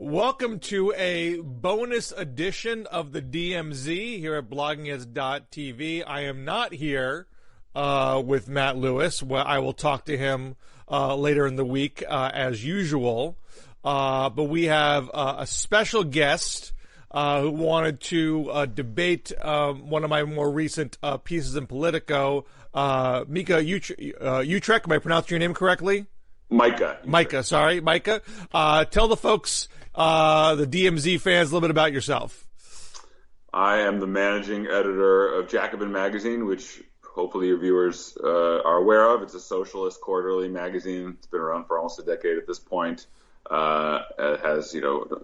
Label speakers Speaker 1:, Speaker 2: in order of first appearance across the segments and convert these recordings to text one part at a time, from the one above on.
Speaker 1: Welcome to a bonus edition of the DMZ here at bloggingheads.tv. I am not here with Matt Lewis. Well, I will talk to him later in the week as usual. But we have a special guest who wanted to debate one of my more recent pieces in Politico. Micah Uetricht, am I pronouncing your name correctly?
Speaker 2: Micah,
Speaker 1: sorry. Micah. Tell the folks, the DMZ fans, a little bit about yourself.
Speaker 2: I am the managing editor of Jacobin magazine, which hopefully your viewers are aware of. It's a socialist quarterly magazine. It's been around for almost a decade at this point. It has,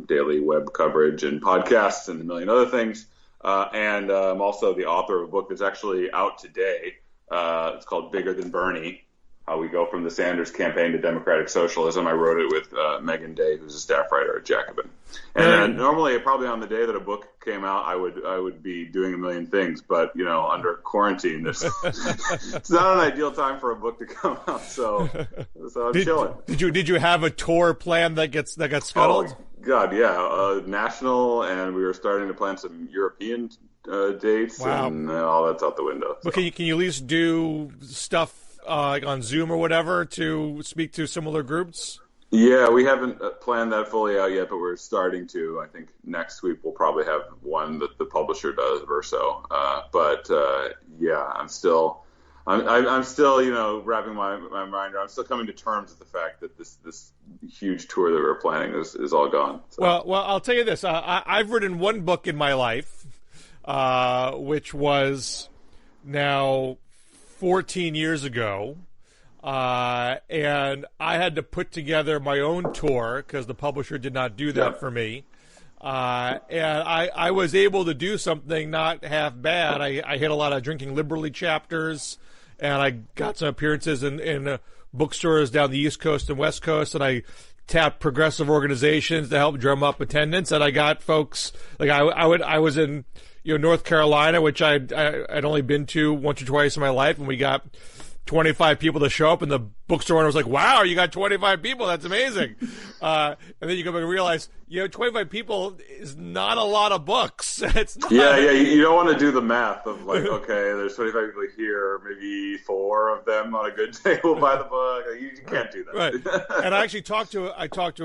Speaker 2: daily web coverage and podcasts and a million other things. And I'm also the author of a book that's actually out today. It's called Bigger Than Bernie: How We Go from the Sanders Campaign to Democratic Socialism. I wrote it with Megan Day, who's a staff writer at Jacobin. And normally, probably on the day that a book came out, I would be doing a million things. But under quarantine, it's not an ideal time for a book to come out. So I'm chilling.
Speaker 1: Did you have a tour plan that got scuttled?
Speaker 2: Oh God, yeah, national, and we were starting to plan some European dates,
Speaker 1: wow.
Speaker 2: And all that's out the window. So.
Speaker 1: But can you at least do stuff like on Zoom or whatever to speak to similar groups?
Speaker 2: Yeah, we haven't planned that fully out yet, but we're starting to. I think next week we'll probably have one that the publisher does, Verso. Yeah, I'm still, wrapping my mind around. I'm still coming to terms with the fact that this huge tour that we're planning is all gone. So.
Speaker 1: Well, I'll tell you this. I've written one book in my life, which was now 14 years ago, and I had to put together my own tour because the publisher did not do that for me. And I was able to do something not half bad. I hit a lot of Drinking Liberally chapters, and I got some appearances in bookstores down the East Coast and West Coast, and I tapped progressive organizations to help drum up attendance. And I got folks like I was in North Carolina, which I'd only been to once or twice in my life, and we got 25 people to show up, and the bookstore owner was like, "Wow, you got 25 people? That's amazing." And then you go back and realize, 25 people is not a lot of books. It's not.
Speaker 2: Yeah. You don't want to do the math of like, okay, there's 25 people here, maybe 4 of them on a good day will buy the book. You can't do that.
Speaker 1: Right. And I actually talked to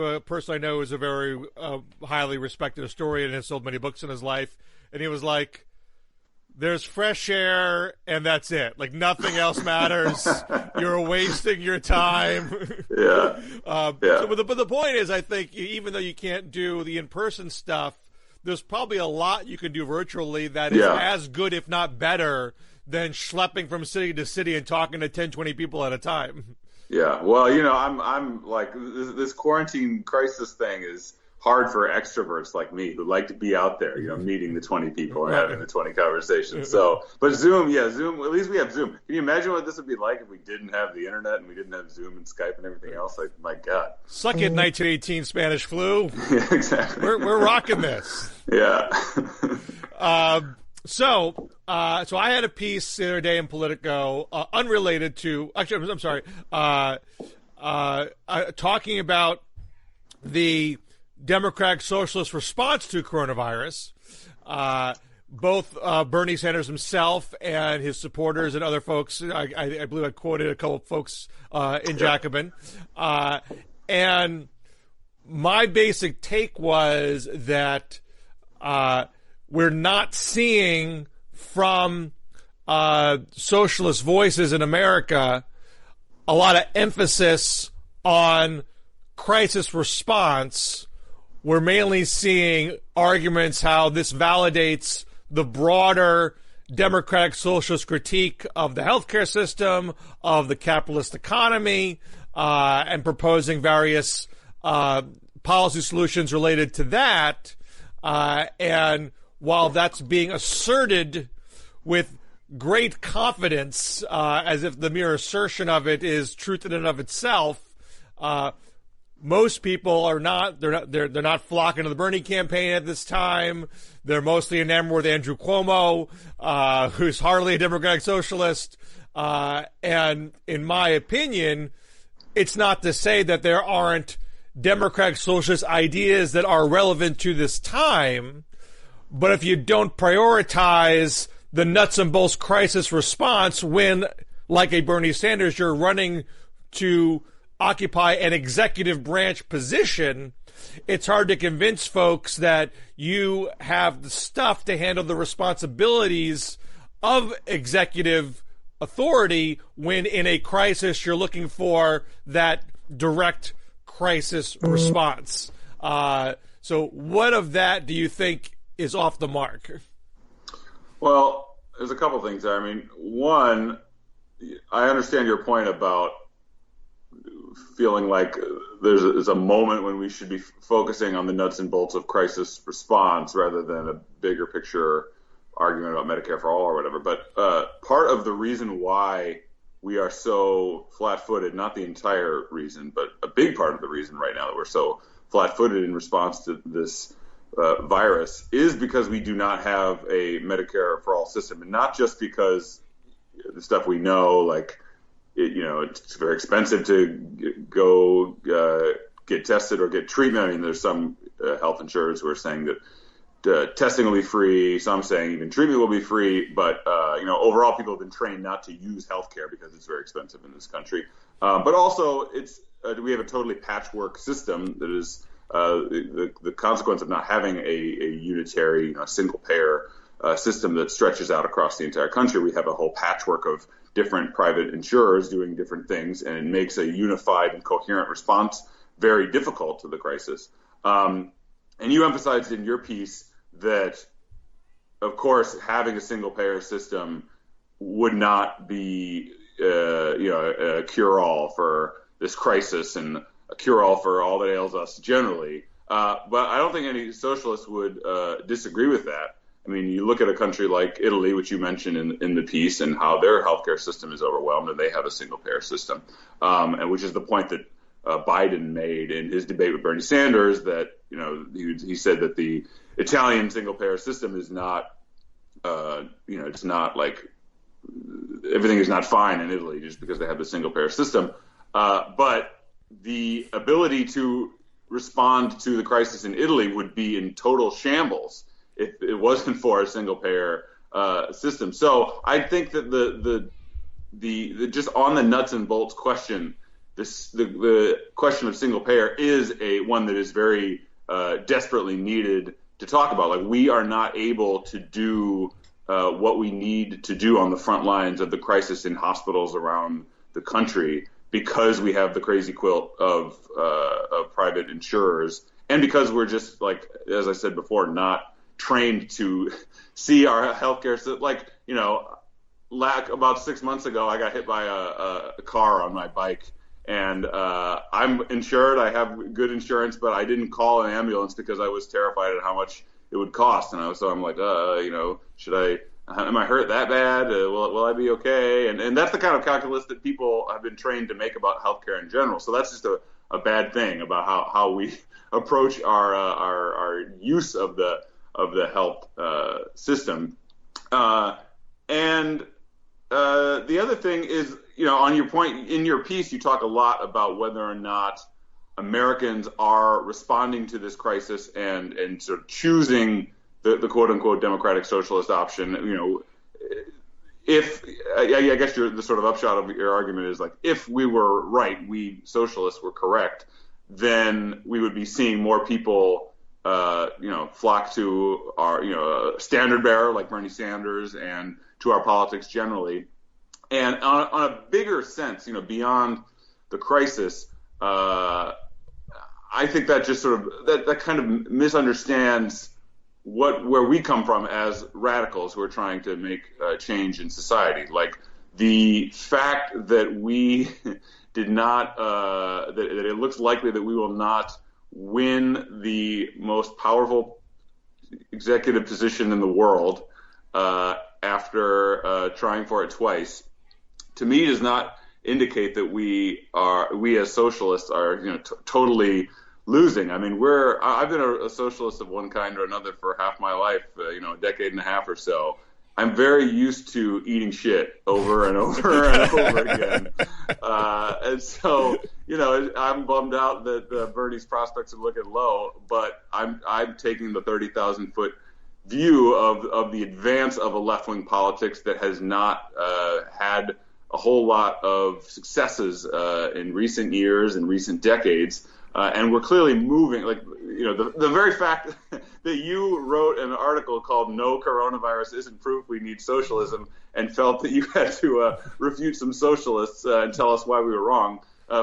Speaker 1: a person I know who's a very highly respected historian and has sold many books in his life, and he was like, there's fresh air, and that's it. Like, nothing else matters. You're wasting your time.
Speaker 2: Yeah.
Speaker 1: But the point is, I think, even though you can't do the in-person stuff, there's probably a lot you can do virtually that is as good, if not better, than schlepping from city to city and talking to 10, 20 people at a time.
Speaker 2: Yeah. Well, I'm like, this quarantine crisis thing is hard for extroverts like me who like to be out there, meeting the 20 people and having the 20 conversations. So, but Zoom, at least we have Zoom. Can you imagine what this would be like if we didn't have the internet and we didn't have Zoom and Skype and everything else? Like, my God.
Speaker 1: Suck it, 1918 Spanish flu.
Speaker 2: Yeah, exactly.
Speaker 1: We're rocking this.
Speaker 2: Yeah.
Speaker 1: So I had a piece the other day in Politico, unrelated to, actually, I'm sorry, talking about the Democratic Socialist response to coronavirus. Both Bernie Sanders himself and his supporters and other folks, I believe I quoted a couple of folks in Jacobin. And my basic take was that we're not seeing from socialist voices in America a lot of emphasis on crisis response. We're mainly seeing arguments how this validates the broader democratic socialist critique of the healthcare system, of the capitalist economy, and proposing various policy solutions related to that. And while that's being asserted with great confidence, as if the mere assertion of it is truth in and of itself, most people are not. They're not flocking to the Bernie campaign at this time. They're mostly enamored with Andrew Cuomo, who's hardly a democratic socialist. And in my opinion, it's not to say that there aren't democratic socialist ideas that are relevant to this time, but if you don't prioritize the nuts and bolts crisis response when, like a Bernie Sanders, you're running to occupy an executive branch position, it's hard to convince folks that you have the stuff to handle the responsibilities of executive authority when in a crisis you're looking for that direct crisis response. So what of that do you think is off the mark?
Speaker 2: Well, there's a couple things there. I mean, one, I understand your point about feeling like there's a moment when we should be focusing on the nuts and bolts of crisis response rather than a bigger picture argument about Medicare for all or whatever. But part of the reason why we are so flat-footed, not the entire reason, but a big part of the reason right now that we're so flat-footed in response to this virus is because we do not have a Medicare for all system. And not just because the stuff we know, like, it's very expensive to go get tested or get treatment. I mean, there's some health insurers who are saying that testing will be free. Some saying even treatment will be free. But, overall, people have been trained not to use healthcare because it's very expensive in this country. But also, we have a totally patchwork system that is the consequence of not having a unitary, single-payer system that stretches out across the entire country. We have a whole patchwork of different private insurers doing different things, and it makes a unified and coherent response very difficult to the crisis. And you emphasized in your piece that, of course, having a single-payer system would not be a cure-all for this crisis and a cure-all for all that ails us generally. But I don't think any socialist would disagree with that. I mean, you look at a country like Italy, which you mentioned in the piece, and how their healthcare system is overwhelmed, and they have a single-payer system, and which is the point that Biden made in his debate with Bernie Sanders, that he said that the Italian single-payer system is not, it's not like everything is not fine in Italy just because they have the single-payer system, but the ability to respond to the crisis in Italy would be in total shambles if it wasn't for a single-payer system. So I think that the just on the nuts and bolts question, the question of single-payer is one that is very desperately needed to talk about. Like, we are not able to do what we need to do on the front lines of the crisis in hospitals around the country because we have the crazy quilt of private insurers, and because we're just, like, as I said before, not trained to see our healthcare system. Like, about 6 months ago, I got hit by a car on my bike, and I'm insured. I have good insurance, but I didn't call an ambulance because I was terrified at how much it would cost. And so I'm like, am I hurt that bad? Will I be okay? And that's the kind of calculus that people have been trained to make about healthcare in general. So that's just a bad thing about how we approach our use of the health system. And the other thing is, on your point in your piece, you talk a lot about whether or not Americans are responding to this crisis and sort of choosing the quote unquote democratic socialist option. If I guess the sort of upshot of your argument is, like, if we were right, we socialists were correct, then we would be seeing more people flock to our, standard bearer like Bernie Sanders and to our politics generally. And on a bigger sense, beyond the crisis, I think that just sort of that kind of misunderstands where we come from as radicals who are trying to make change in society. Like, the fact that we did not, that it looks likely that we will not win the most powerful executive position in the world after trying for it twice, to me does not indicate that we as socialists are totally losing. I mean, I've been a socialist of one kind or another for half my life, a decade and a half or so. I'm very used to eating shit over and over and over again. And so, I'm bummed out that Bernie's prospects are looking low, but I'm taking the 30,000-foot view of the advance of a left-wing politics that has not had a whole lot of successes in recent years and recent decades. And we're clearly moving, the very fact that you wrote an article called "No Coronavirus Isn't Proof We Need Socialism" and felt that you had to refute some socialists and tell us why we were wrong,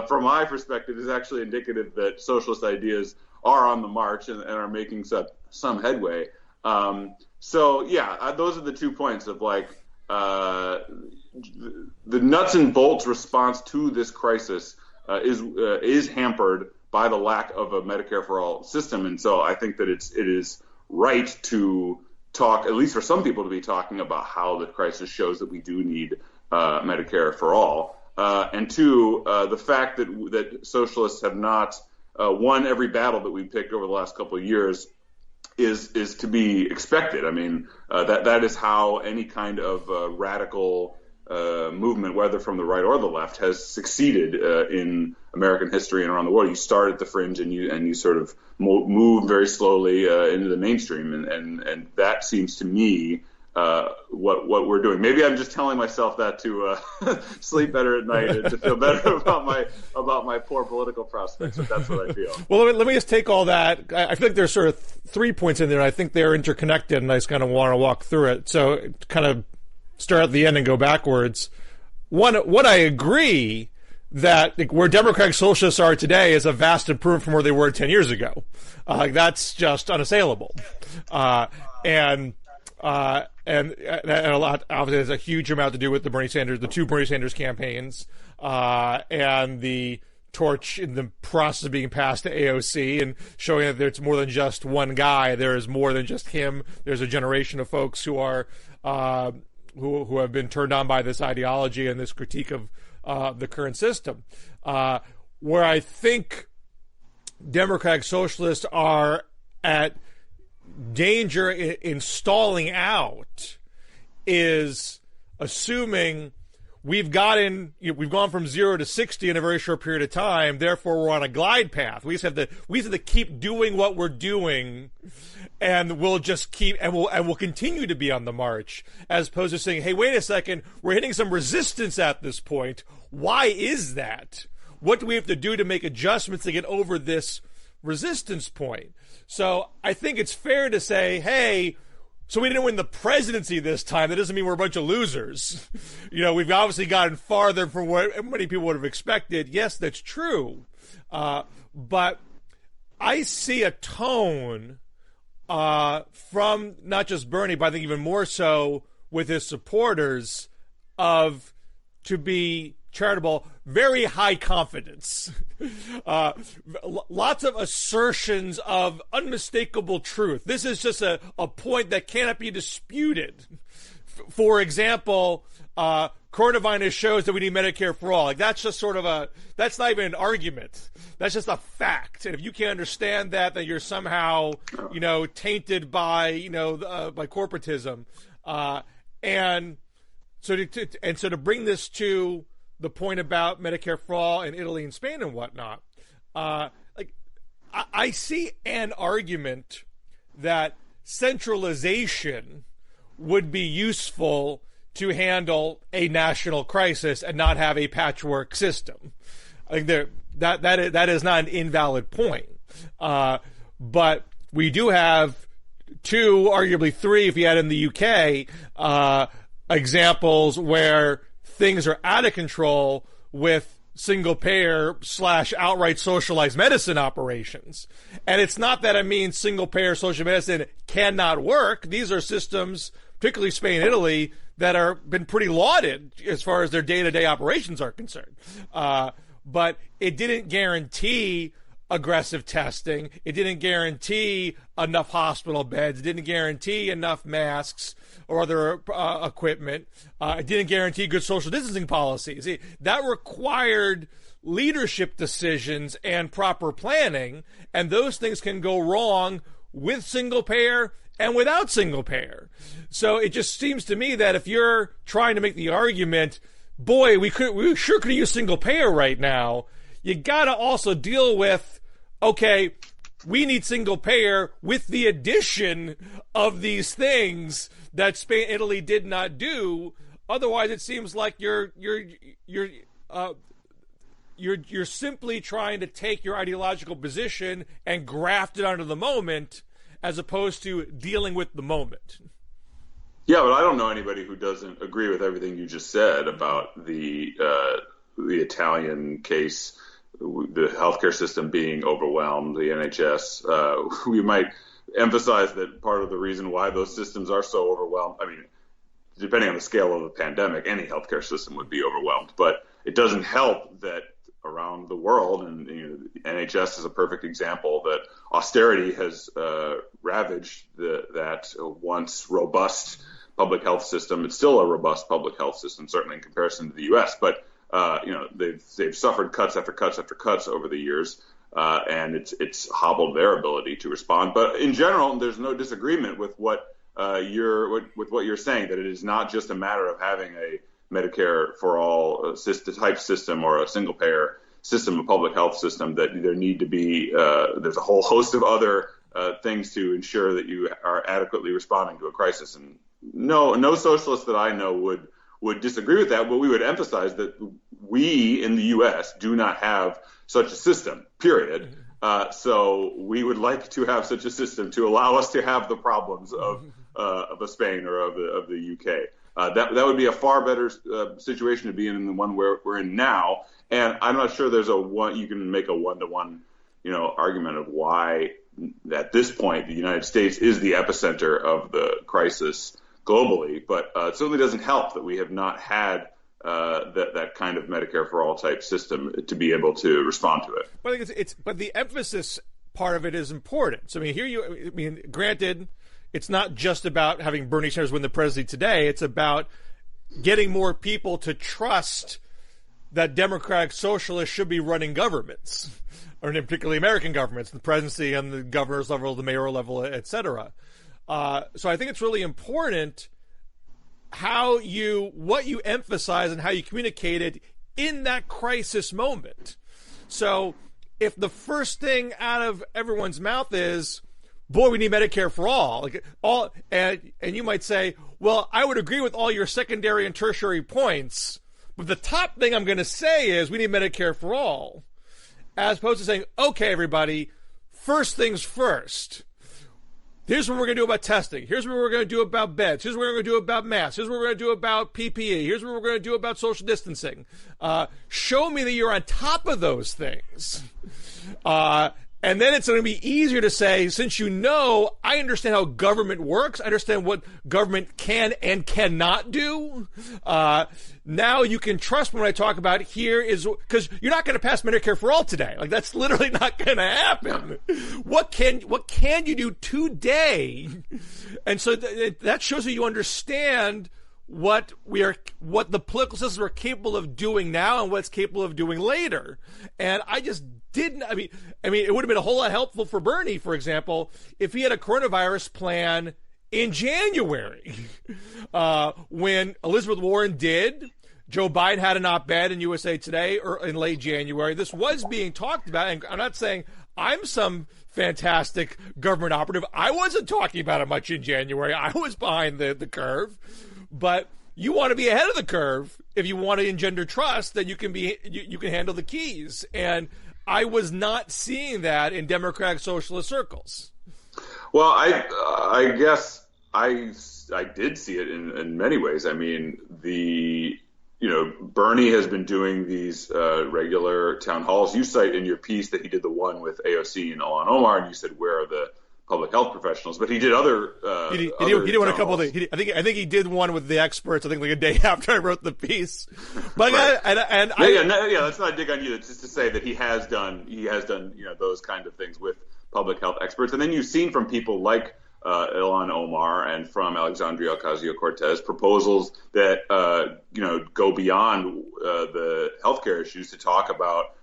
Speaker 2: from my perspective, is actually indicative that socialist ideas are on the march and are making some headway. Those are the 2 points of the nuts and bolts response to this crisis is hampered by the lack of a Medicare for all system. And so I think that it is right to talk, at least for some people, to be talking about how the crisis shows that we do need Medicare for all. And two, the fact that socialists have not won every battle that we picked over the last couple of years is to be expected. I mean, that is how any kind of radical movement, whether from the right or the left, has succeeded in American history and around the world. You start at the fringe and you sort of move very slowly into the mainstream, and that seems to me what we're doing. Maybe I'm just telling myself that to sleep better at night and to feel better about my poor political prospects. But that's what I feel.
Speaker 1: Well, let me just take all that. I think there's sort of 3 points in there. I think they're interconnected, and I just kind of want to walk through it. So kind of start at the end and go backwards. What I agree that where Democratic Socialists are today is a vast improvement from where they were 10 years ago. That's just unassailable. And a lot obviously has a huge amount to do with the two Bernie Sanders campaigns, and the torch in the process of being passed to AOC and showing that there's more than just one guy. There is more than just him. There's a generation of folks who are who have been turned on by this ideology and this critique of the current system. Where I think Democratic Socialists are at danger in stalling out is assuming we've gone from 0 to 60 in a very short period of time. Therefore, we're on a glide path. We just have to keep doing what we're doing, and we'll just keep and we'll continue to be on the march, as opposed to saying, "Hey, wait a second, we're hitting some resistance at this point. Why is that? What do we have to do to make adjustments to get over this resistance point?" So I think it's fair to say, hey, so we didn't win the presidency this time. That doesn't mean we're a bunch of losers. We've obviously gotten farther from what many people would have expected. Yes, that's true. But I see a tone from not just Bernie, but I think even more so with his supporters of, to be charitable, very high confidence. Lots of assertions of unmistakable truth. This is just a point that cannot be disputed. For example, coronavirus shows that we need Medicare for all. That's just that's not even an argument. That's just a fact. And if you can't understand that, then you're somehow, tainted by corporatism. And so to bring this to the point about Medicare for all in Italy and Spain and whatnot, I see an argument that centralization would be useful to handle a national crisis and not have a patchwork system. I think that is not an invalid point. But we do have 2, arguably 3, if you add in the UK, examples where things are out of control with single-payer / outright socialized medicine operations. And it's not that I mean single-payer social medicine cannot work. These are systems, particularly Spain and Italy, that are been pretty lauded as far as their day-to-day operations are concerned. But it didn't guarantee aggressive testing. It didn't guarantee enough hospital beds. It didn't guarantee enough masks or other equipment. It didn't guarantee good social distancing policies. That required leadership decisions and proper planning, and those things can go wrong with single payer and without single payer. So it just seems to me that if you're trying to make the argument boy, we sure could use single payer right now. You got to also deal with, okay, we need single payer with the addition of these things that Spain, Italy did not do. Otherwise, it seems like you're simply trying to take your ideological position and graft it onto the moment, as opposed to dealing with the moment.
Speaker 2: Yeah, but I don't know anybody who doesn't agree with everything you just said about the Italian case, the healthcare system being overwhelmed, the NHS. We might emphasize that part of the reason why those systems are so overwhelmed, I mean, depending on the scale of the pandemic, any healthcare system would be overwhelmed. But it doesn't help that around the world, and the NHS is a perfect example, that austerity has ravaged that once robust public health system. It's still a robust public health system, certainly in comparison to the U.S., but they've suffered cuts after cuts after cuts over the years, and it's hobbled their ability to respond. But in general, there's no disagreement with what you're saying, that it is not just a matter of having a Medicare for all type system or a single payer system, a public health system, that there need to be there's a whole host of other things to ensure that you are adequately responding to a crisis. And no socialist that I know would disagree with that, but we would emphasize that we in the U.S. do not have such a system, period. So we would like to have such a system to allow us to have the problems of a Spain or of the U.K. That would be a far better situation to be in than the one we're in now. And I'm not sure you can make a one-to-one, argument of why at this point the United States is the epicenter of the crisis globally. But it certainly doesn't help that we have not had that kind of Medicare for all type system to be able to respond to it.
Speaker 1: But I think but the emphasis part of it is important. So granted, it's not just about having Bernie Sanders win the presidency today. It's about getting more people to trust that Democratic Socialists should be running governments, or particularly American governments, the presidency and the governor's level, the mayoral level, et cetera. So I think it's really important what you emphasize and how you communicate it in that crisis moment. So if the first thing out of everyone's mouth is, boy, we need Medicare for all, and you might say, well, I would agree with all your secondary and tertiary points, but the top thing I'm going to say is we need Medicare for all, as opposed to saying, okay, everybody, first things first. Here's what we're going to do about testing. Here's what we're going to do about beds. Here's what we're going to do about masks. Here's what we're going to do about PPE. Here's what we're going to do about social distancing. Show me that you're on top of those things. And then it's going to be easier to say, since I understand how government works, I understand what government can and cannot do. Now you can trust me when I talk about here is, because you're not going to pass Medicare for all today. Like, that's literally not going to happen. What can you do today? And so that shows that you understand what the political systems are capable of doing now and what's capable of doing later. And I just didn't. I mean, it would have been a whole lot helpful for Bernie, for example, if he had a coronavirus plan in January, when Elizabeth Warren did. Joe Biden had an op-ed in USA Today in late January. This was being talked about, and I'm not saying I'm some fantastic government operative. I wasn't talking about it much in January. I was behind the curve. But you want to be ahead of the curve if you want to engender trust that you can handle the keys. And I was not seeing that in Democratic Socialist circles.
Speaker 2: Well, I guess I did see it in many ways. I mean, Bernie has been doing these regular town halls. You cite in your piece that he did the one with AOC and Ilhan Omar, and you said, where are the public health professionals? But he did other. He did one a couple of days. I think he did one with the experts. I think like a day after I wrote the piece. But right. That's not a dig on you. It's just to say that he has done those kind of things with public health experts. And then you've seen from people like Ilhan Omar and from Alexandria Ocasio-Cortez proposals that go beyond the healthcare issues to talk about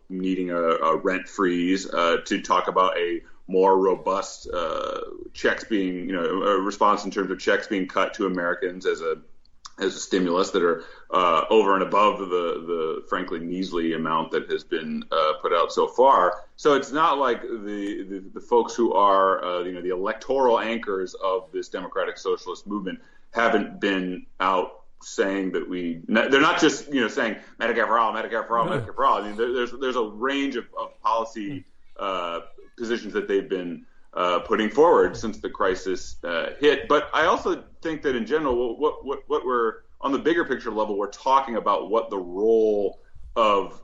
Speaker 2: needing a rent freeze, to talk about a more robust checks being, a response in terms of checks being cut to Americans as a as a stimulus that are over and above the frankly measly amount that has been put out so far. So it's not like the folks who are the electoral anchors of this democratic socialist movement haven't been out saying that they're not just saying Medicare for all, Medicare for all, Medicare for all. I mean, there's a range of policy positions that they've been putting forward since the crisis hit. But I also think that in general, what we're on the bigger picture level, we're talking about what the role of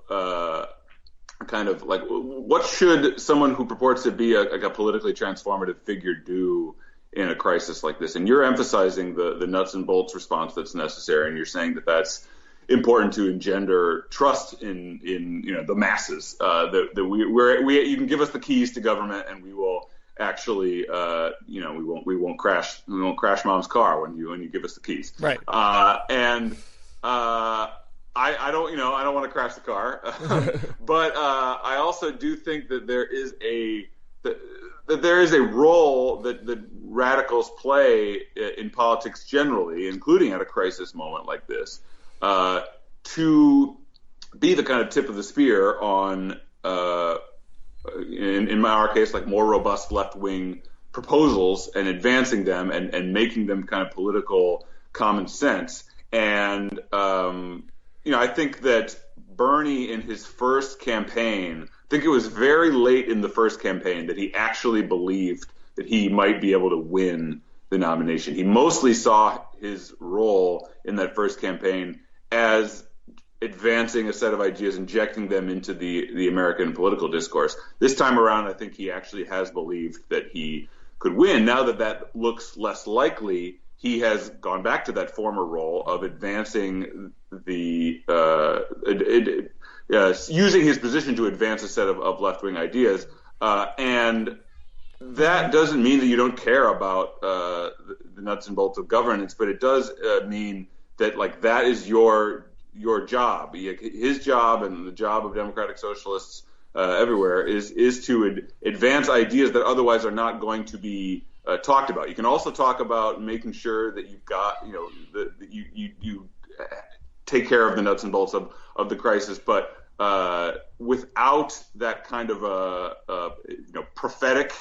Speaker 2: kind of like what should someone who purports to be a politically transformative figure do in a crisis like this. And you're emphasizing the nuts and bolts response that's necessary, and you're saying that that's important to engender trust in the masses. That you can give us the keys to government, and we will actually we won't crash mom's car when you give us the keys.
Speaker 1: Right.
Speaker 2: I don't want to crash the car, but I also do think that there is a role that radicals play in politics generally, including at a crisis moment like this, to be the kind of tip of the spear on, in our case, like more robust left-wing proposals and advancing them and making them kind of political common sense. And, I think that Bernie in his first campaign, I think it was very late in the first campaign that he actually believed that he might be able to win the nomination. He mostly saw his role in that first campaign as advancing a set of ideas, injecting them into the American political discourse. This time around, I think he actually has believed that he could win. Now that looks less likely, he has gone back to that former role of advancing using his position to advance a set of left-wing ideas. And that doesn't mean that you don't care about the nuts and bolts of governance, but it does mean that that is your job. His job and the job of democratic socialists everywhere is to advance ideas that otherwise are not going to be talked about. You can also talk about making sure that you've got, that you take care of the nuts and bolts of the crisis, but without that kind of prophetic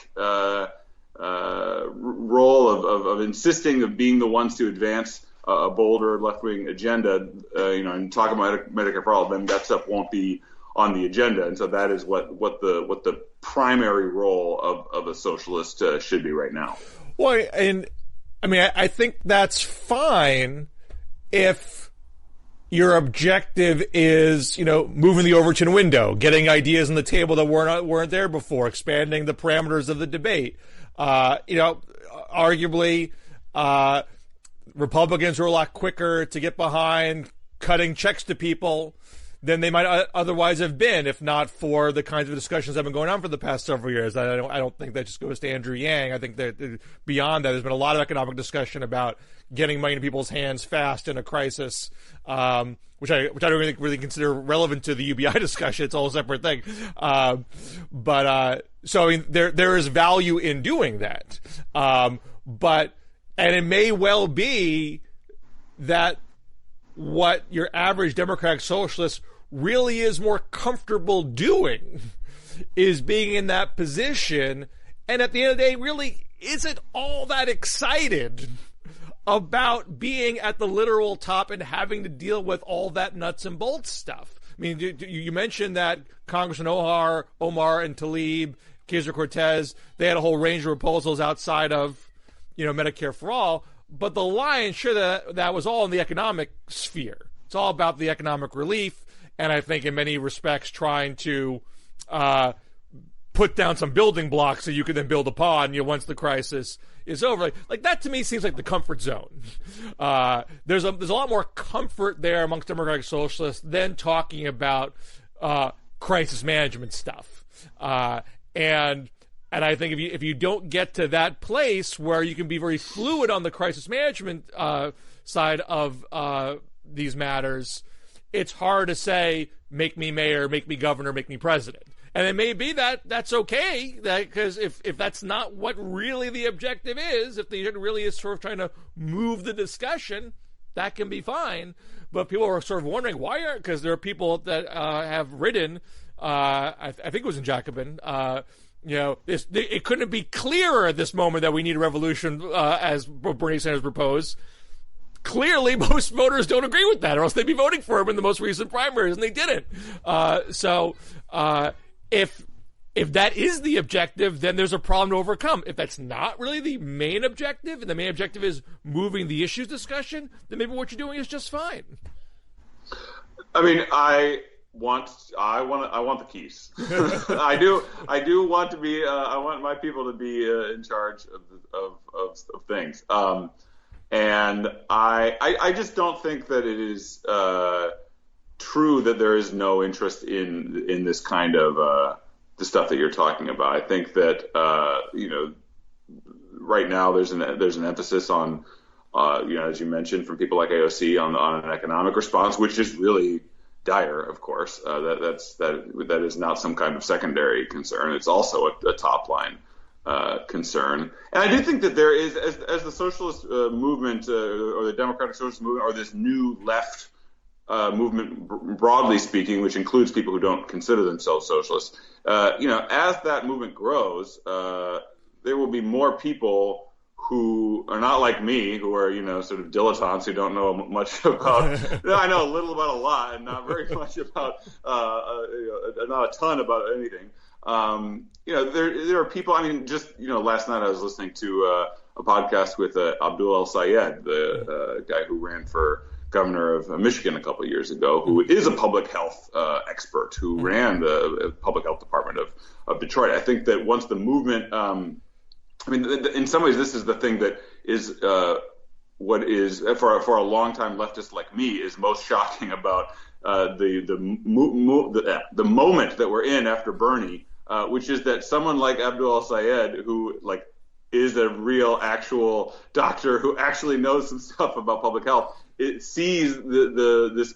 Speaker 2: role of insisting of being the ones to advance a bolder left-wing agenda, and talk about Medicare for all, then that stuff won't be on the agenda. And so that is what the primary role of a socialist should be right now.
Speaker 1: Well, and I mean, I think that's fine if your objective is, moving the Overton window, getting ideas on the table that weren't there before, expanding the parameters of the debate. Arguably, Republicans are a lot quicker to get behind cutting checks to people than they might otherwise have been, if not for the kinds of discussions that have been going on for the past several years. I don't think that just goes to Andrew Yang. I think that beyond that, there's been a lot of economic discussion about getting money in people's hands fast in a crisis, which I don't really consider relevant to the UBI discussion. It's a whole separate thing. So I mean, there is value in doing that. And it may well be that what your average democratic socialist really is more comfortable doing is being in that position, and at the end of the day really isn't all that excited about being at the literal top and having to deal with all that nuts and bolts stuff. I mean, you mentioned that Congressman Omar and Tlaib, Ocasio-Cortez, they had a whole range of proposals outside of, Medicare for all. But the lion's share that was all in the economic sphere. It's all about the economic relief, and I think in many respects trying to put down some building blocks so you can then build upon, once the crisis is over. Like that to me seems like the comfort zone. There's a lot more comfort there amongst democratic socialists than talking about crisis management stuff. And I think if you don't get to that place where you can be very fluid on the crisis management side of these matters, it's hard to say, make me mayor, make me governor, make me president. And it may be that that's okay, because if that's not what really the objective is, if the objective really is sort of trying to move the discussion, that can be fine. But people are sort of wondering why because there are people that have written, I think it was in Jacobin, it couldn't be clearer at this moment that we need a revolution as Bernie Sanders proposed. Clearly, most voters don't agree with that, or else they'd be voting for him in the most recent primaries, and they didn't. If that is the objective, then there's a problem to overcome. If that's not really the main objective, and the main objective is moving the issues discussion, then maybe what you're doing is just fine.
Speaker 2: I mean, I want the keys. I do want to be. I want my people to be in charge of things. And I just don't think that it is true that there is no interest in this kind of the stuff that you're talking about. I think that right now there's an emphasis on as you mentioned from people like AOC on an economic response, which is really dire, of course. That is not some kind of secondary concern. It's also a top line concern. And I do think that there is, as the socialist movement or the democratic socialist movement or this new left movement, broadly speaking, which includes people who don't consider themselves socialists, as that movement grows, there will be more people who are not like me, who are, sort of dilettantes who don't know much about, I know a little about a lot and not very much about, not a ton about anything. There are people, last night I was listening to a podcast with Abdul El-Sayed, the guy who ran for governor of Michigan a couple of years ago, who is a public health expert, who ran the public health department of Detroit. I think that once the movement, in some ways, this is the thing that is what is, for a long-time leftist like me, is most shocking about the moment that we're in after Bernie, which is that someone like Abdul El-Sayed, who is a real, actual doctor who actually knows some stuff about public health, it sees this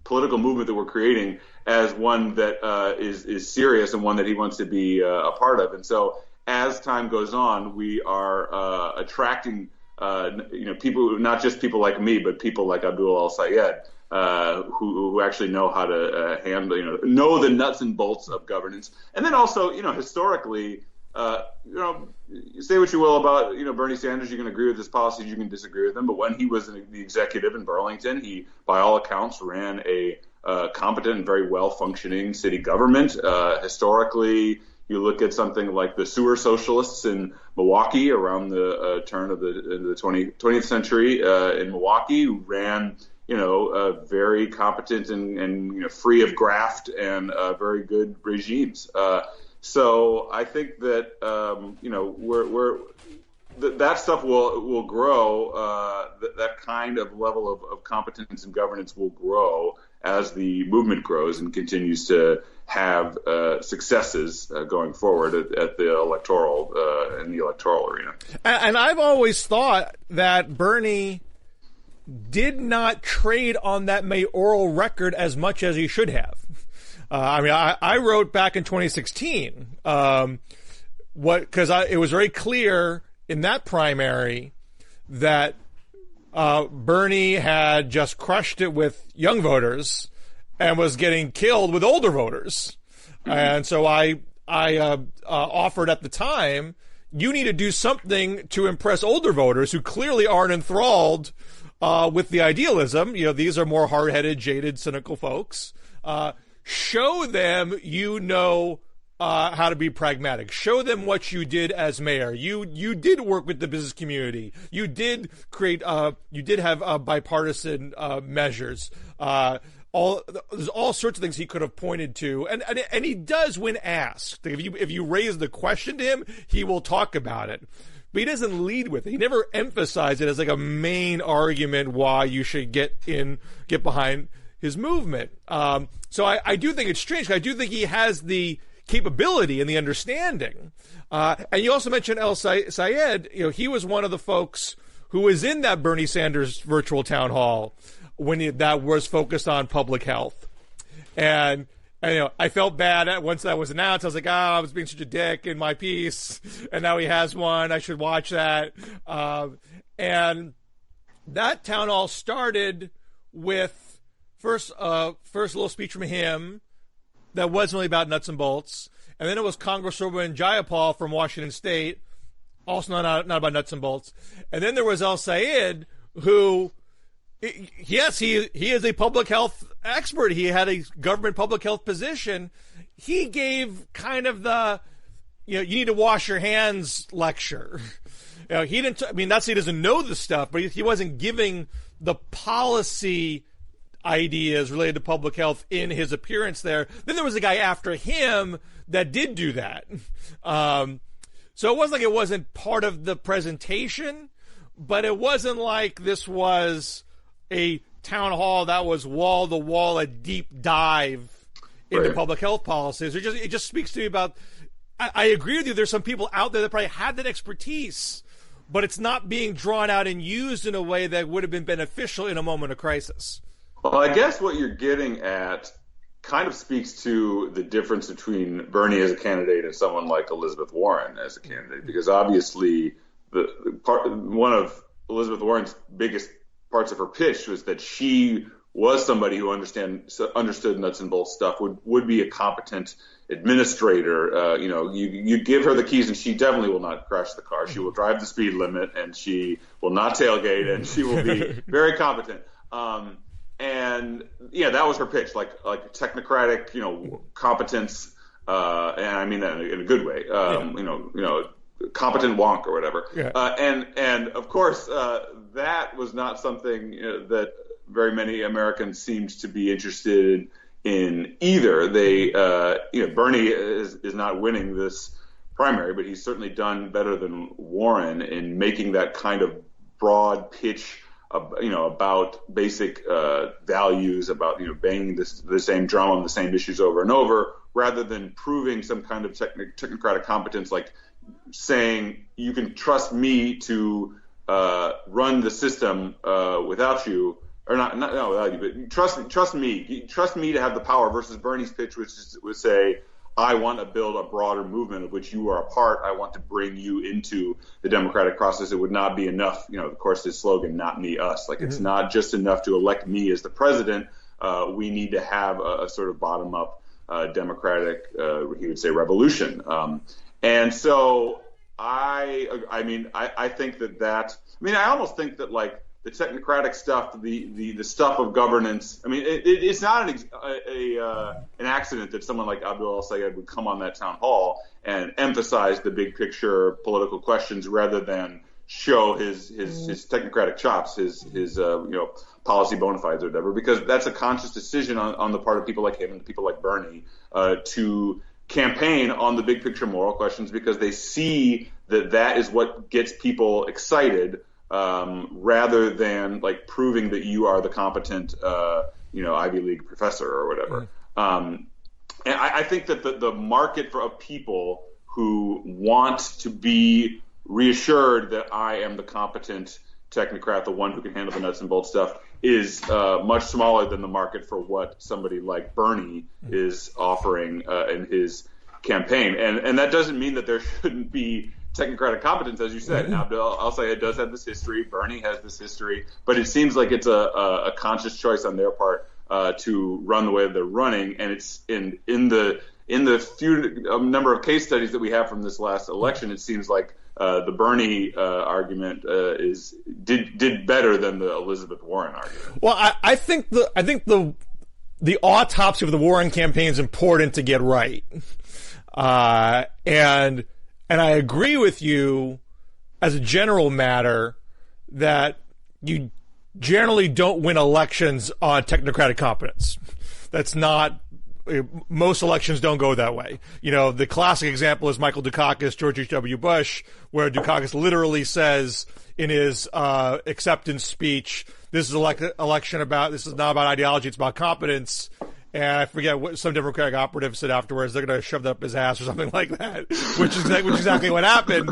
Speaker 2: political movement that we're creating as one that is serious and one that he wants to be a part of. And so, as time goes on, we are attracting, people, not just people like me, but people like Abdul El-Sayed, who actually know how to handle, know the nuts and bolts of governance. And then also, historically, say what you will about, Bernie Sanders, you can agree with his policies, you can disagree with them. But when he was the executive in Burlington, he, by all accounts, ran a competent and very well-functioning city government. Historically, you look at something like the sewer socialists in Milwaukee around the turn of the 20th century in Milwaukee, who ran, very competent and free of graft and very good regimes. So I think that that stuff will grow. That kind of level of competence and governance will grow as the movement grows and continues to have successes going forward at the electoral in the electoral arena.
Speaker 1: And I've always thought that Bernie did not trade on that mayoral record as much as he should have. I wrote back in 2016 because it was very clear in that primary that Bernie had just crushed it with young voters and was getting killed with older voters. And so I offered at the time, you need to do something to impress older voters who clearly aren't enthralled with the idealism. These are more hard-headed, jaded, cynical folks. Show them how to be pragmatic. Show them what you did as mayor. You did work with the business community. You did create. You did have bipartisan measures. There's all sorts of things he could have pointed to, and he does when asked. If you raise the question to him, he will talk about it. But he doesn't lead with it. He never emphasized it as a main argument why you should get behind his movement. So I do think it's strange. I do think he has the capability and the understanding. And you also mentioned El-Sayed. He was one of the folks who was in that Bernie Sanders virtual town hall when that was focused on public health. And I felt bad once that was announced. I was like, I was being such a dick in my piece, and now he has one. I should watch that. And that town hall started with first a little speech from him that wasn't really about nuts and bolts, and then it was Congresswoman Jayapal from Washington State, also not about nuts and bolts, and then there was El Sayed, who, yes, he is a public health expert. He had a government public health position. He gave kind of the, you need to wash your hands lecture. He didn't. Not that he doesn't know the stuff, but he wasn't giving the policy ideas related to public health in his appearance there. Then there was a guy after him that did do that. So it wasn't like it wasn't part of the presentation, but it wasn't like this was a town hall that was wall to wall, a deep dive into public health policies. It just speaks to me about. I agree with you. There's some people out there that probably had that expertise, but it's not being drawn out and used in a way that would have been beneficial in a moment of crisis.
Speaker 2: Well, I guess what you're getting at kind of speaks to the difference between Bernie as a candidate and someone like Elizabeth Warren as a candidate, because obviously one of Elizabeth Warren's biggest parts of her pitch was that she was somebody who understood nuts and bolts stuff, would be a competent administrator. You give her the keys and she definitely will not crash the car. She will drive the speed limit and she will not tailgate and she will be very competent. And yeah, that was her pitch, like technocratic, competence, and I mean that in a good way. Competent wonk or whatever. Yeah. And of course, that was not something that very many Americans seemed to be interested in either. They, Bernie is not winning this primary, but he's certainly done better than Warren in making that kind of broad pitch, about basic values, about banging the same drum on the same issues over and over, rather than proving some kind of technocratic competence, like saying you can trust me to run the system without you. Or not without you, but trust me to have the power. Versus Bernie's pitch, which would say, I want to build a broader movement of which you are a part. I want to bring you into the democratic process. It would not be enough, of course, his slogan, not me, us. Like, it's not just enough to elect me as the president. We need to have a sort of bottom-up democratic, he would say, revolution. And so I think that I almost think that, like, the technocratic stuff, the stuff of governance. It's not an accident that someone like Abdul El-Sayed would come on that town hall and emphasize the big picture political questions rather than show his technocratic chops, his policy bona fides or whatever. Because that's a conscious decision on the part of people like him and people like Bernie to campaign on the big picture moral questions, because they see that is what gets people excited. Rather than like proving that you are the competent, Ivy League professor or whatever. And I think that the market of people who want to be reassured that I am the competent technocrat, the one who can handle the nuts and bolts stuff, is much smaller than the market for what somebody like Bernie is offering in his campaign. And that doesn't mean that there shouldn't be technocratic competence, as you said. Abdul El-Sayed does have this history. Bernie has this history, but it seems like it's a conscious choice on their part to run the way they're running. And it's in the few number of case studies that we have from this last election, it seems like the Bernie argument did better than the Elizabeth Warren argument.
Speaker 1: Well, I think the autopsy of the Warren campaign is important to get right, and I agree with you as a general matter that you generally don't win elections on technocratic competence. That's not, most elections don't go that way. The classic example is Michael Dukakis, George H.W. Bush, where Dukakis literally says in his acceptance speech, this is this is not about ideology, it's about competence. And I forget what some Democratic operative said afterwards. They're going to shove that up his ass or something like that, which is exactly what happened.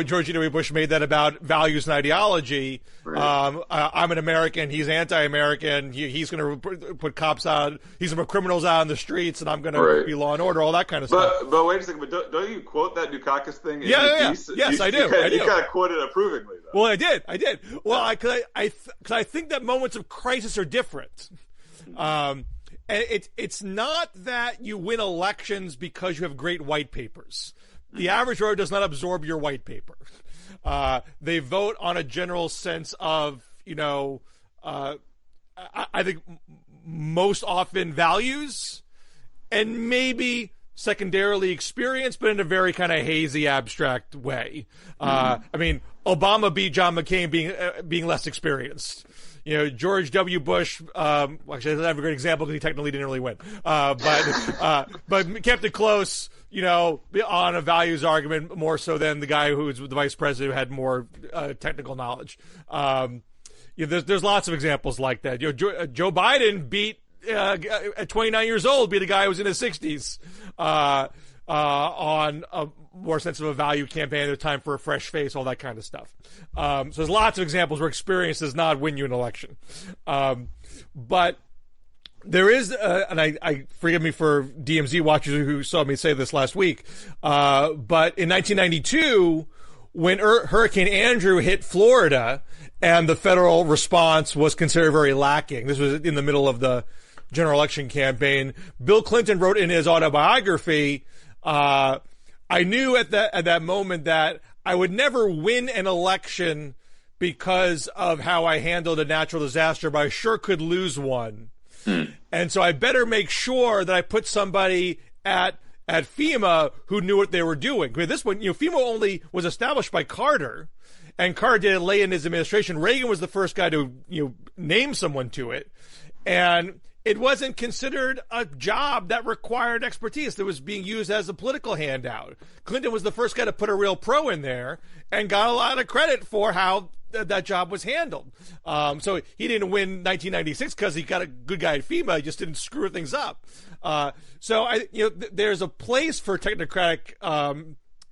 Speaker 1: George W. Bush made that about values and ideology. Right. I'm an American. He's anti-American. He's going to put cops out. He's going to put criminals out on the streets, and I'm going to be law and order, all that kind of stuff.
Speaker 2: But wait a second. But don't you quote that Dukakis thing?
Speaker 1: Yeah. Yes, I do.
Speaker 2: You kind of quote it approvingly, though.
Speaker 1: Well, I did. Well, because I think that moments of crisis are different. And it's not that you win elections because you have great white papers. The average voter does not absorb your white paper. They vote on a general sense of, I think most often values and maybe secondarily experience, but in a very kind of hazy, abstract way. I mean, Obama beat John McCain being less experienced. George W. Bush, actually, I have a great example because he technically didn't really win. But kept it close, on a values argument more so than the guy who was the vice president who had more technical knowledge. There's lots of examples like that. Joe Biden beat, at 29 years old, beat a guy who was in his 60s on a more sense of a value campaign at a time for a fresh face, all that kind of stuff. So there's lots of examples where experience does not win you an election. But there is, and I forgive me for DMZ watchers who saw me say this last week, but in 1992, when Hurricane Andrew hit Florida and the federal response was considered very lacking, this was in the middle of the general election campaign, Bill Clinton wrote in his autobiography, I knew at that moment that I would never win an election because of how I handled a natural disaster, but I sure could lose one. And so I better make sure that I put somebody at FEMA who knew what they were doing. At this point, FEMA only was established by Carter, and Carter did it late in his administration. Reagan was the first guy to name someone to it, and it wasn't considered a job that required expertise that was being used as a political handout. Clinton was the first guy to put a real pro in there and got a lot of credit for how that job was handled. So he didn't win 1996 because he got a good guy at FEMA. He just didn't screw things up. So there's a place for technocratic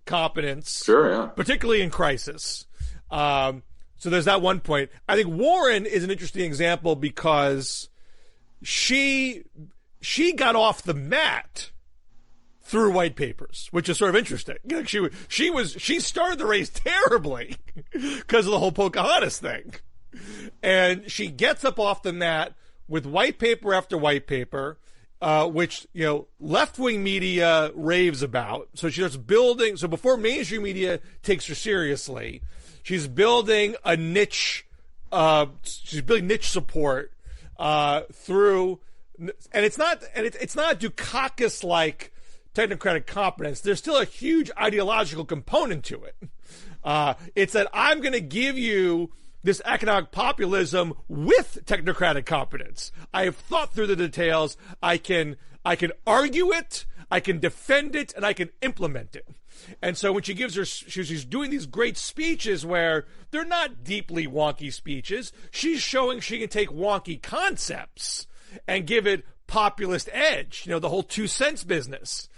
Speaker 1: competence,
Speaker 2: sure, yeah,
Speaker 1: particularly in crisis. So there's that one point. I think Warren is an interesting example because she got off the mat through white papers, which is sort of interesting. She started the race terribly because of the whole Pocahontas thing, and she gets up off the mat with white paper after white paper, which left-wing media raves about. So she starts building. So before mainstream media takes her seriously, she's building a niche. She's building niche support through, and it's not Dukakis like technocratic competence. There's still a huge ideological component to it. It's that I'm going to give you this economic populism with technocratic competence. I have thought through the details. I can argue it, I can defend it, and I can implement it. And so when she gives she's doing these great speeches where they're not deeply wonky speeches. She's showing she can take wonky concepts and give it populist edge, the whole 2 cents business.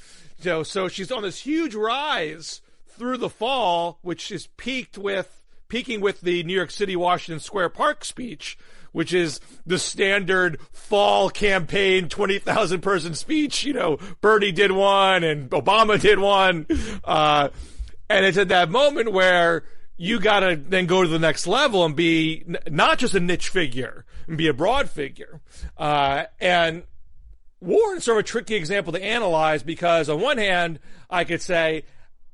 Speaker 1: So she's on this huge rise through the fall, which is peaking with the New York City Washington Square Park speech, which is the standard fall campaign 20,000 person speech. Bernie did one and Obama did one. And it's at that moment where you got to then go to the next level and be not just a niche figure and be a broad figure. And Warren's sort of a tricky example to analyze because on one hand, I could say,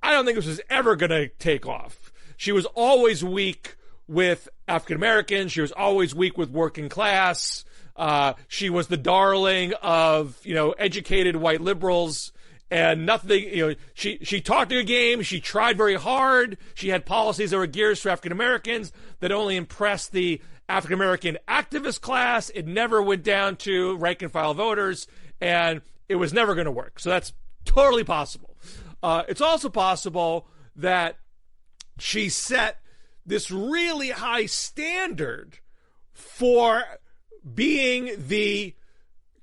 Speaker 1: I don't think this was ever going to take off. She was always weak with African Americans. She was always weak with working class. She was the darling of, educated white liberals and nothing, she talked a good game. She tried very hard. She had policies that were geared for African Americans that only impressed the African American activist class. It never went down to rank and file voters, and it was never going to work. So that's totally possible. It's also possible that she set this really high standard for being the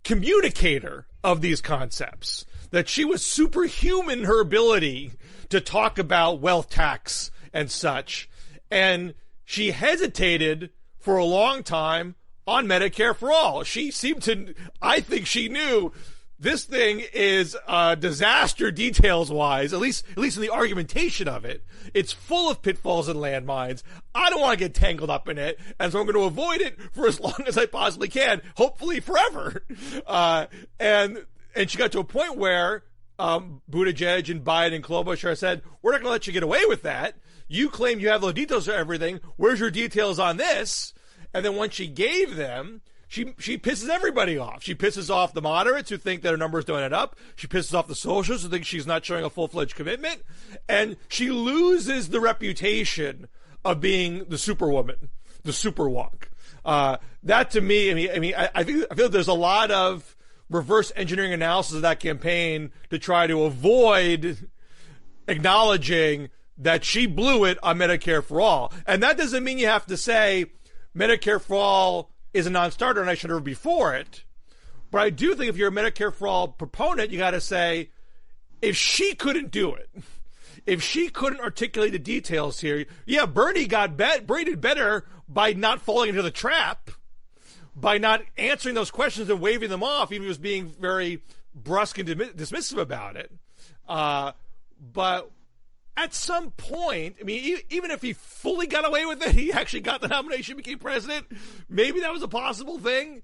Speaker 1: communicator of these concepts, that she was superhuman in her ability to talk about wealth tax and such. And she hesitated for a long time on Medicare for all. She seemed to, I think she knew this thing is a disaster details-wise, at least in the argumentation of it. It's full of pitfalls and landmines. I don't want to get tangled up in it, and so I'm going to avoid it for as long as I possibly can, hopefully forever. And she got to a point where Buttigieg and Biden and Klobuchar said, we're not going to let you get away with that. You claim you have the details of everything. Where's your details on this? And then once she gave them, she pisses everybody off. She pisses off the moderates who think that her numbers don't add up. She pisses off the socialists who think she's not showing a full-fledged commitment. And she loses the reputation of being the superwoman, the super wonk. That to me, I feel like there's a lot of reverse engineering analysis of that campaign to try to avoid acknowledging that she blew it on Medicare for All. And that doesn't mean you have to say Medicare for All is a non-starter and I should never be for it. But I do think if you're a Medicare for All proponent, you got to say, if she couldn't do it, if she couldn't articulate the details here, yeah, Bernie did better by not falling into the trap, by not answering those questions and waving them off, even if he was being very brusque and dismissive about it. But at some point, even if he fully got away with it, he actually got the nomination, became president, maybe that was a possible thing.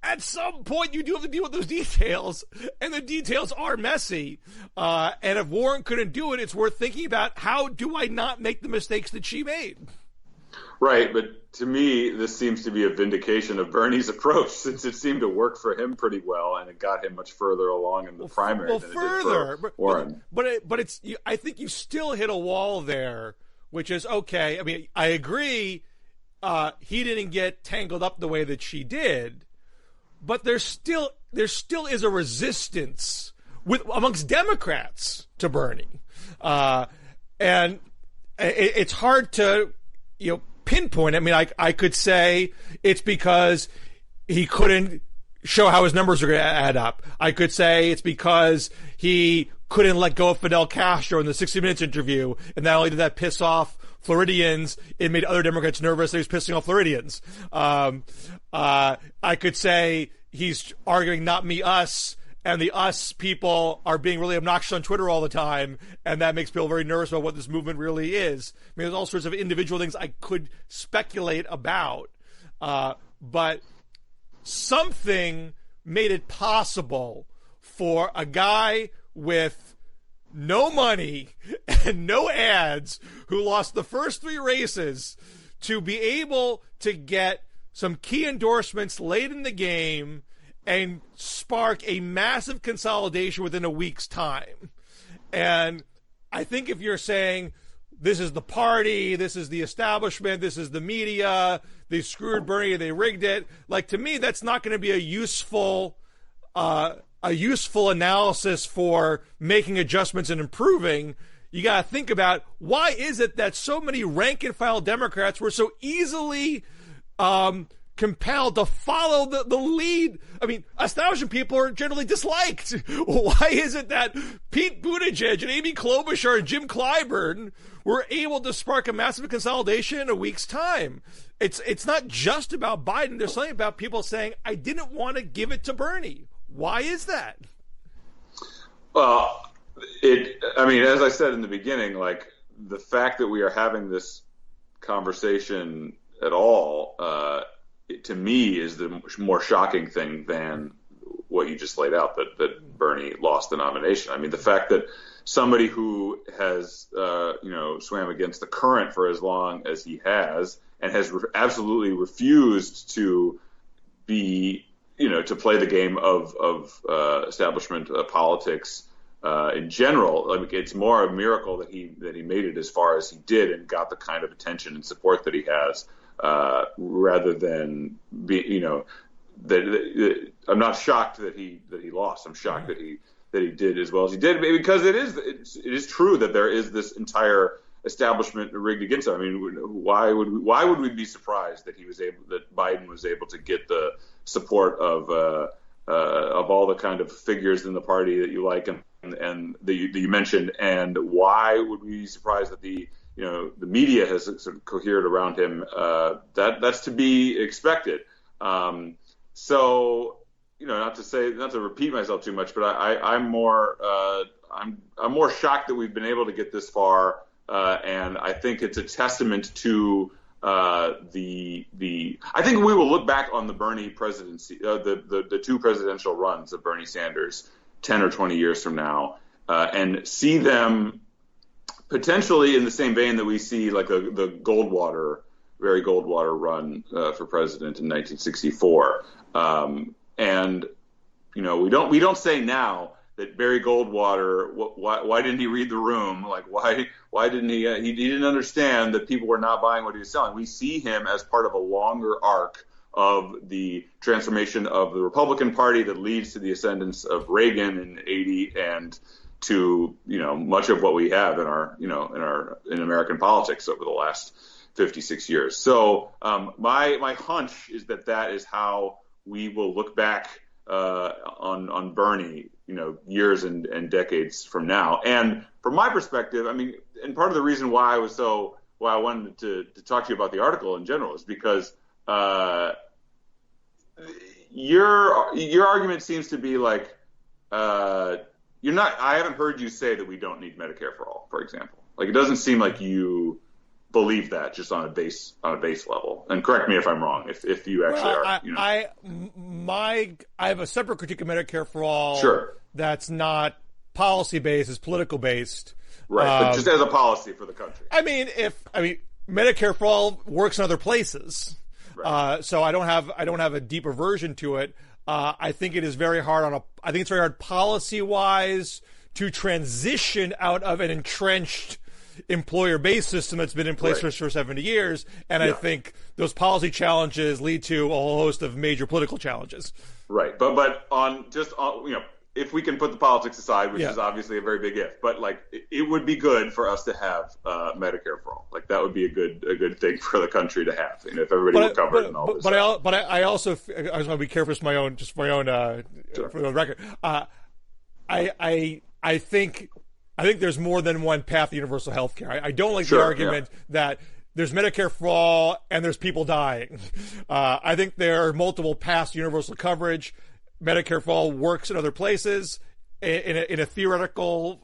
Speaker 1: At some point, you do have to deal with those details, and the details are messy. And if Warren couldn't do it, it's worth thinking about, how do I not make the mistakes that she made?
Speaker 2: Right, but to me, this seems to be a vindication of Bernie's approach, since it seemed to work for him pretty well, and it got him much further along in the primary than it did for Warren.
Speaker 1: But it's. I think you still hit a wall there, which is okay. I agree. He didn't get tangled up the way that she did, but there still is a resistance amongst Democrats to Bernie, and it's hard to pinpoint. I could say it's because he couldn't show how his numbers are going to add up. I could say it's because he couldn't let go of Fidel Castro in the 60 Minutes interview, and not only did that piss off Floridians, it made other Democrats nervous that he was pissing off Floridians. I could say he's arguing not me, us, and the us people are being really obnoxious on Twitter all the time, and that makes people very nervous about what this movement really is. There's all sorts of individual things I could speculate about, but something made it possible for a guy with no money and no ads who lost the first 3 races to be able to get some key endorsements late in the game and spark a massive consolidation within a week's time. And I think if you're saying this is the party, this is the establishment, this is the media, they screwed Bernie, they rigged it, to me, that's not going to be a useful analysis for making adjustments and improving. You got to think about, why is it that so many rank and file Democrats were so easily compelled to follow the lead? Establishment people are generally disliked. Why is it that Pete Buttigieg and Amy Klobuchar and Jim Clyburn were able to spark a massive consolidation in a week's time? It's not just about Biden. There's something about people saying, I didn't want to give it to Bernie. Why is that?
Speaker 2: Well, as I said in the beginning, the fact that we are having this conversation at all, to me, is the more shocking thing than what you just laid out, that Bernie lost the nomination. The fact that somebody who has, swam against the current for as long as he has, and has absolutely refused to be, to play the game of establishment politics in general. It's more a miracle that he made it as far as he did and got the kind of attention and support that he has. Rather than I'm not shocked that he lost. I'm shocked that he did as well as he did, because it is true that there is this entire establishment rigged against him. Why would we be surprised that Biden was able to get the support of all the kind of figures in the party that you like and that you mentioned, and why would we be surprised that the media has sort of cohered around him? That's to be expected. So not to repeat myself too much, but I'm more shocked that we've been able to get this far, and I think it's a testament to I think we will look back on the Bernie presidency, the two presidential runs of Bernie Sanders 10 or 20 years from now, and see them potentially in the same vein that we see like the Barry Goldwater run for president in 1964. And we don't say now that Barry Goldwater, why didn't he read the room? Like why didn't he didn't understand that people were not buying what he was selling. We see him as part of a longer arc of the transformation of the Republican Party that leads to the ascendance of Reagan in '80 and to much of what we have in American politics over the last 56 years. So my hunch is that is how we will look back on Bernie, years and decades from now. And from my perspective, I mean, and part of the reason why I wanted to talk to you about the article in general is because your argument seems to be like I haven't heard you say that we don't need Medicare for all, for example. Like it doesn't seem like you believe that just on a base level. And correct me if I'm wrong. If you actually
Speaker 1: are, I have a separate critique of Medicare for all.
Speaker 2: Sure.
Speaker 1: That's not policy based, it's political based.
Speaker 2: Right, but just as a policy for the country.
Speaker 1: I mean, Medicare for all works in other places, right. So I don't have a deep aversion to it. I think it is very hard I think it's very hard policy wise to transition out of an entrenched employer-based system that's been in place for 70 years, and I think those policy challenges lead to a whole host of major political challenges. Right,
Speaker 2: but if we can put the politics aside, which is obviously a very big if, but like it would be good for us to have Medicare for all. Like that would be a good thing for the country to have. If everybody were covered and all this.
Speaker 1: But I also just want to be careful for my own for the record. I think there's more than one path to universal health care. I don't like the argument that there's Medicare for all and there's people dying. I think there are multiple paths to universal coverage. Medicare for all works in other places. In a theoretical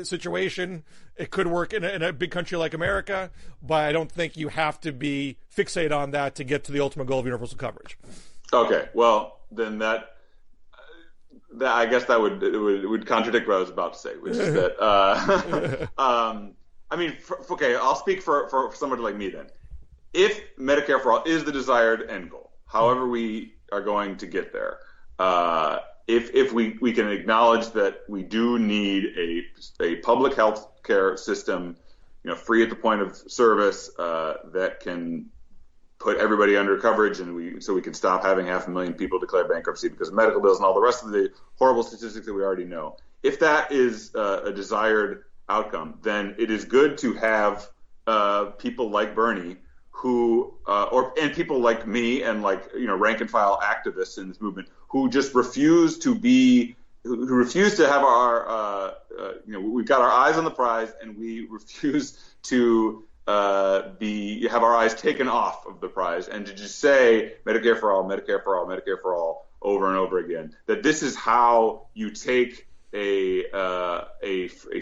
Speaker 1: situation, it could work in a big country like America, but I don't think you have to be fixated on that to get to the ultimate goal of universal coverage.
Speaker 2: Okay, well, then that I guess that would contradict what I was about to say, which is that I mean, okay, I'll speak for somebody like me then. If Medicare for all is the desired end goal, however we are going to get there, if we can acknowledge that we do need a public health care system, free at the point of service, that can put everybody under coverage, and so we can stop having 500,000 people declare bankruptcy because of medical bills and all the rest of the horrible statistics that we already know. If that is a desired outcome, then it is good to have people like Bernie and people like me and rank and file activists in this movement who just refuse to have our we've got our eyes on the prize, and we refuse to have our eyes taken off of the prize, and to just say Medicare for all, Medicare for all, Medicare for all over and over again. That this is how you take a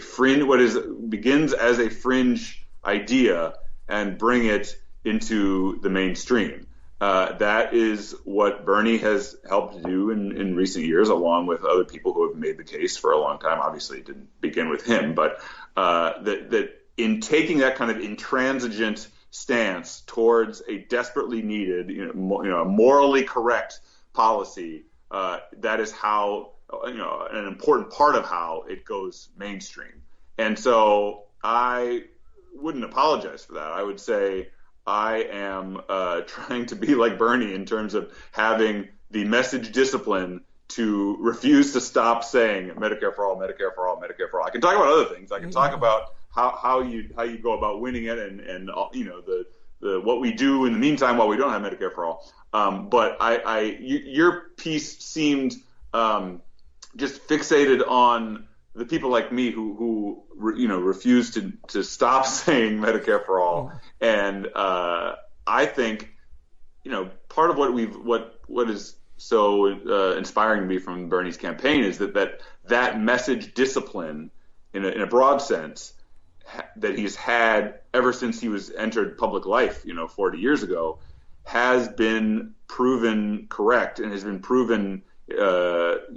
Speaker 2: fringe, begins as a fringe idea, and bring it into the mainstream. That is what Bernie has helped do in recent years, along with other people who have made the case for a long time. Obviously, it didn't begin with him, but that in taking that kind of intransigent stance towards a desperately needed, morally correct policy, that is how, an important part of how it goes mainstream. And so I wouldn't apologize for that. I would say I am trying to be like Bernie in terms of having the message discipline to refuse to stop saying Medicare for all, Medicare for all, Medicare for all. I can talk about other things. I can talk about how you go about winning it, and the what we do in the meantime while we don't have Medicare for all. But your piece seemed just fixated on the people like me who refuse to stop saying Medicare for all. And I think part of what is so inspiring to me from Bernie's campaign is that message discipline, in a broad sense, that he's had ever since he was entered public life, 40 years ago, has been proven correct and has been proven. It's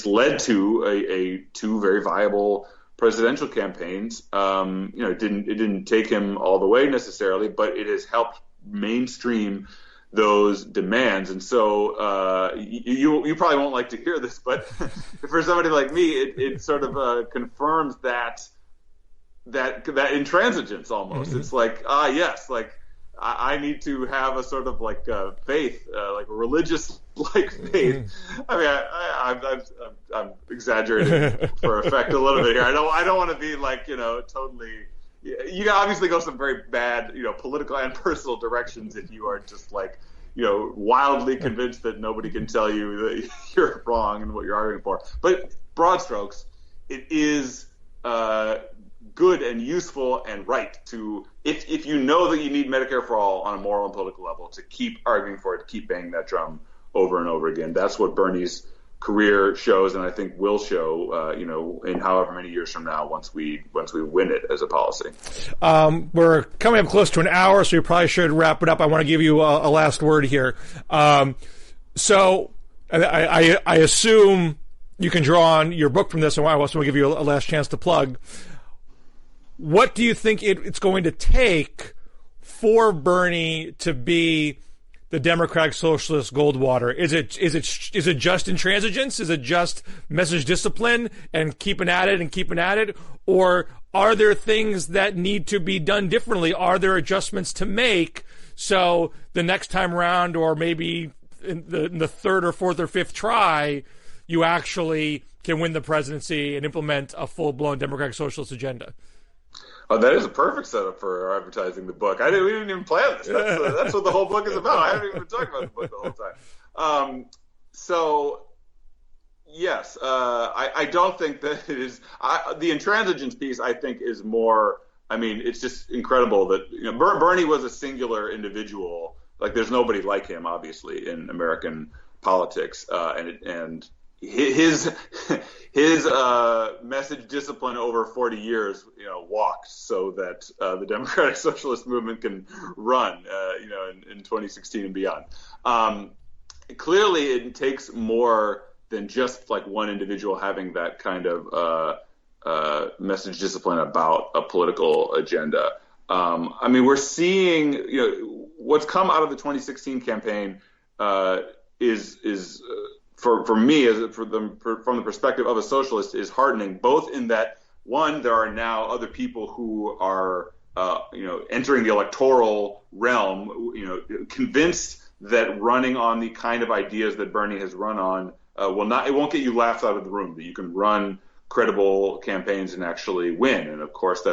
Speaker 2: led to two very viable presidential campaigns. It didn't take him all the way necessarily, but it has helped mainstream those demands. And so you probably won't like to hear this, but for somebody like me, it sort of confirms that intransigence almost. Mm-hmm. It's like, yes, like I need to have a sort of like faith, like a religious like faith. I mean, I'm exaggerating for effect a little bit here. I don't want to be like totally. You can obviously go some very bad political and personal directions if you are just like wildly convinced that nobody can tell you that you're wrong and what you're arguing for. But broad strokes, it is good and useful and right to, if you know that you need Medicare for all on a moral and political level, to keep arguing for it, to keep banging that drum over and over again. That's what Bernie's career shows, and I think will show, in however many years from now, once we win it as a policy.
Speaker 1: We're coming up close to an hour, so we probably should wrap it up. I want to give you a last word here. So I assume you can draw on your book from this, and I also want to give you a last chance to plug. What do you think it's going to take for Bernie to be the Democratic Socialist Goldwater? Is it just intransigence? Is it just message discipline and keeping at it? Or are there things that need to be done differently? Are there adjustments to make so the next time around, or maybe in the third or fourth or fifth try, you actually can win the presidency and implement a full-blown Democratic Socialist agenda?
Speaker 2: Oh, that is a perfect setup for advertising the book. We didn't even plan this. That's what the whole book is about. I haven't even been talking about the book the whole time. So, yes, I don't think that it is. The intransigence piece, I think, is more. I mean, it's just incredible that Bernie was a singular individual. Like, there's nobody like him, obviously, in American politics, and his message discipline over 40 years, walked so that the Democratic Socialist movement can run, in 2016 and beyond. Clearly, it takes more than just like one individual having that kind of message discipline about a political agenda. We're seeing, what's come out of the 2016 campaign is for me, from the perspective of a socialist, is heartening, both in that, one, there are now other people who are, entering the electoral realm, convinced that running on the kind of ideas that Bernie has run on it won't get you laughed out of the room, that you can run credible campaigns and actually win. And of course,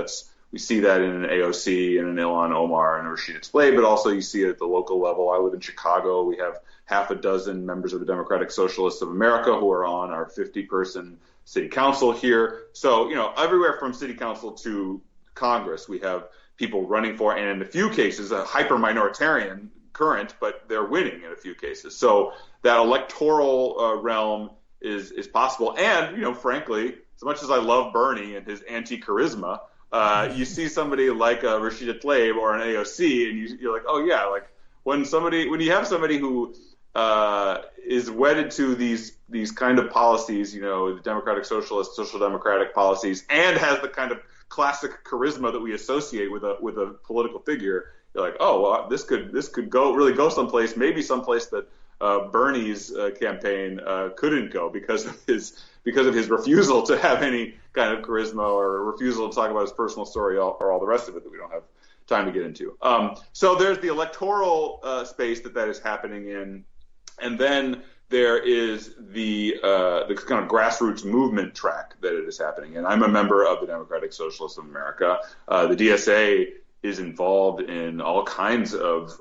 Speaker 2: we see that in an AOC and an Ilhan Omar and a Rashida Tlaib, but also you see it at the local level. I live in Chicago. We have half a dozen members of the Democratic Socialists of America who are on our 50-person city council here. So, everywhere from city council to Congress, we have people running for, and in a few cases, a hyper-minoritarian current, but they're winning in a few cases. So that electoral realm is possible. And, frankly, as much as I love Bernie and his anti-charisma, you see somebody like Rashida Tlaib or an AOC, and you're like, oh, yeah, like when you have somebody who is wedded to these kind of policies, the Democratic Socialist, Social Democratic policies, and has the kind of classic charisma that we associate with a political figure, you're like, oh, well, this could go someplace, maybe someplace that Bernie's campaign couldn't go because of his refusal to have any kind of charisma, or refusal to talk about his personal story, or all the rest of it that we don't have time to get into. So there's the electoral space that is happening in. And then there is the kind of grassroots movement track that it is happening in. I'm a member of the Democratic Socialists of America. The DSA is involved in all kinds of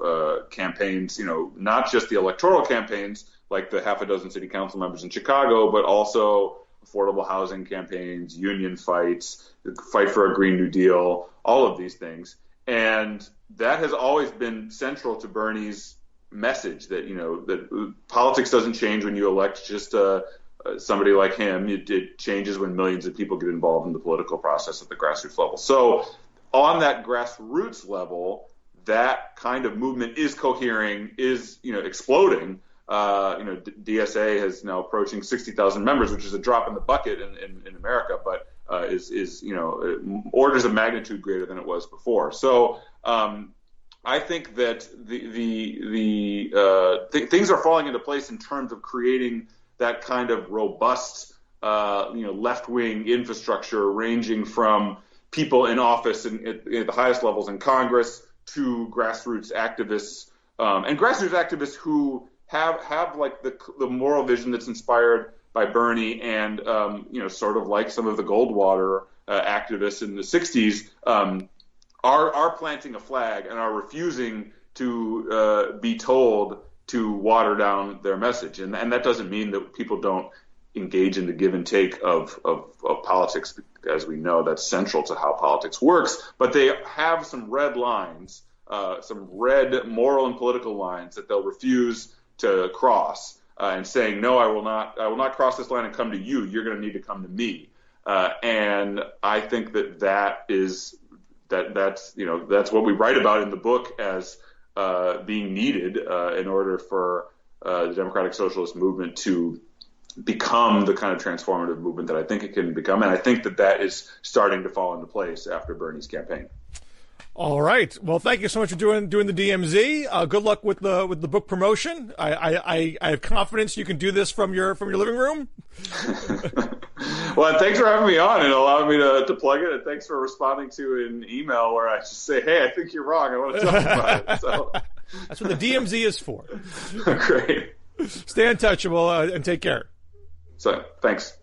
Speaker 2: campaigns, not just the electoral campaigns like the half a dozen city council members in Chicago, but also affordable housing campaigns, union fights, the fight for a Green New Deal, all of these things. And that has always been central to Bernie's message that, that politics doesn't change when you elect just somebody like him. It changes when millions of people get involved in the political process at the grassroots level. So on that grassroots level, that kind of movement is cohering, is exploding. DSA is now approaching 60,000 members, which is a drop in the bucket in America, but is orders of magnitude greater than it was before. So I think that things are falling into place in terms of creating that kind of robust, left-wing infrastructure, ranging from people in office and at the highest levels in Congress to grassroots activists, and grassroots activists who have like the moral vision that's inspired by Bernie and sort of like some of the Goldwater activists in the 60s, are planting a flag and are refusing to be told to water down their message. And that doesn't mean that people don't engage in the give and take of politics. As we know, that's central to how politics works. But they have some red lines, some red moral and political lines that they'll refuse to cross, and saying, no, I will not cross this line and come to you. You're going to need to come to me. And I think that's what we write about in the book as being needed in order for the democratic socialist movement to become the kind of transformative movement that I think it can become. And I think that is starting to fall into place after Bernie's campaign.
Speaker 1: All right. Well, thank you so much for doing the DMZ. Good luck with the book promotion. I have confidence you can do this from your living room.
Speaker 2: Well, thanks for having me on and allowing me to plug it. And thanks for responding to an email where I just say, hey, I think you're wrong. I want to talk about it. So
Speaker 1: that's what the DMZ is for.
Speaker 2: Great.
Speaker 1: Stay in touch and take care.
Speaker 2: So, thanks.